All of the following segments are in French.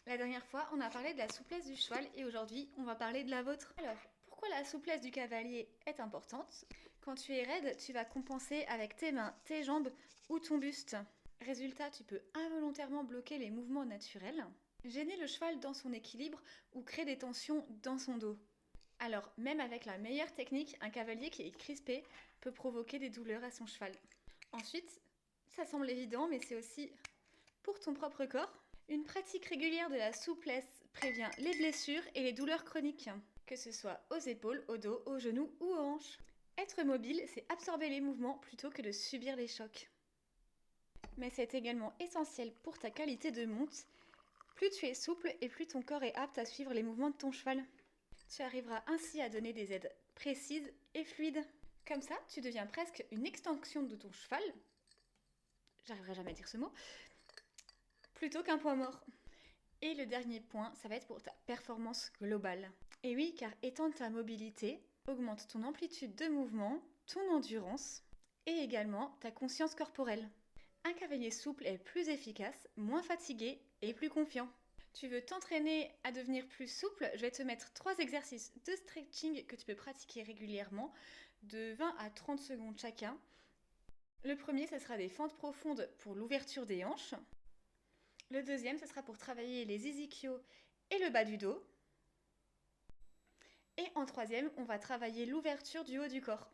La dernière fois, on a parlé de la souplesse du cheval et aujourd'hui, on va parler de la vôtre. Alors, pourquoi la souplesse du cavalier est importante? Quand tu es raide, tu vas compenser avec tes mains, tes jambes ou ton buste. Résultat, tu peux involontairement bloquer les mouvements naturels, gêner le cheval dans son équilibre ou créer des tensions dans son dos. Alors, même avec la meilleure technique, un cavalier qui est crispé peut provoquer des douleurs à son cheval. Ensuite, ça semble évident, mais c'est aussi pour ton propre corps. Une pratique régulière de la souplesse prévient les blessures et les douleurs chroniques, que ce soit aux épaules, au dos, aux genoux ou aux hanches. Être mobile, c'est absorber les mouvements plutôt que de subir les chocs. Mais c'est également essentiel pour ta qualité de monte. Plus tu es souple et plus ton corps est apte à suivre les mouvements de ton cheval. Tu arriveras ainsi à donner des aides précises et fluides. Comme ça, tu deviens presque une extension de ton cheval, j'arriverai jamais à dire ce mot, plutôt qu'un poids mort. Et le dernier point, ça va être pour ta performance globale. Et oui, car étendre ta mobilité augmente ton amplitude de mouvement, ton endurance et également ta conscience corporelle. Un cavalier souple est plus efficace, moins fatigué et plus confiant. Tu veux t'entraîner à devenir plus souple? Je vais te mettre 3 exercices de stretching que tu peux pratiquer régulièrement, de 20 à 30 secondes chacun. Le premier, ce sera des fentes profondes pour l'ouverture des hanches. Le deuxième, ce sera pour travailler les ischios et le bas du dos. Et en troisième, on va travailler l'ouverture du haut du corps.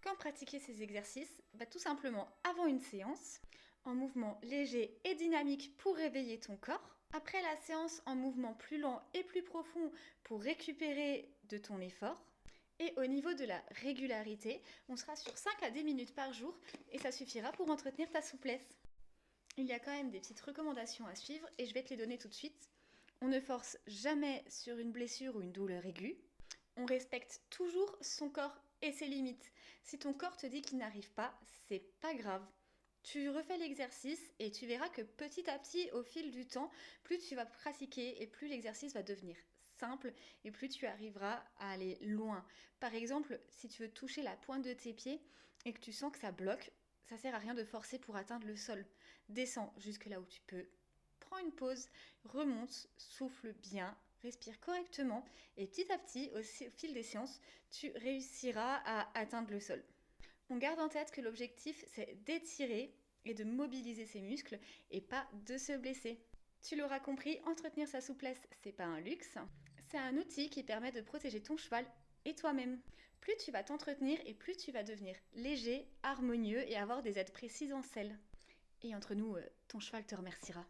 Quand pratiquer ces exercices? Tout simplement avant une séance, en mouvement léger et dynamique pour réveiller ton corps. Après la séance, en mouvement plus lent et plus profond pour récupérer de ton effort. Et au niveau de la régularité, on sera sur 5 à 10 minutes par jour et ça suffira pour entretenir ta souplesse. Il y a quand même des petites recommandations à suivre et je vais te les donner tout de suite. On ne force jamais sur une blessure ou une douleur aiguë. On respecte toujours son corps et ses limites. Si ton corps te dit qu'il n'arrive pas, c'est pas grave. Tu refais l'exercice et tu verras que petit à petit, au fil du temps, plus tu vas pratiquer et plus l'exercice va devenir simple et plus tu arriveras à aller loin. Par exemple, si tu veux toucher la pointe de tes pieds et que tu sens que ça bloque, ça sert à rien de forcer pour atteindre le sol. Descends jusque là où tu peux, prends une pause, remonte, souffle bien, respire correctement et petit à petit, au fil des séances, tu réussiras à atteindre le sol. On garde en tête que l'objectif, c'est d'étirer et de mobiliser ses muscles et pas de se blesser. Tu l'auras compris, entretenir sa souplesse, c'est pas un luxe, c'est un outil qui permet de protéger ton cheval et toi-même. Plus tu vas t'entretenir et plus tu vas devenir léger, harmonieux et avoir des aides précises en selle. Et entre nous, ton cheval te remerciera.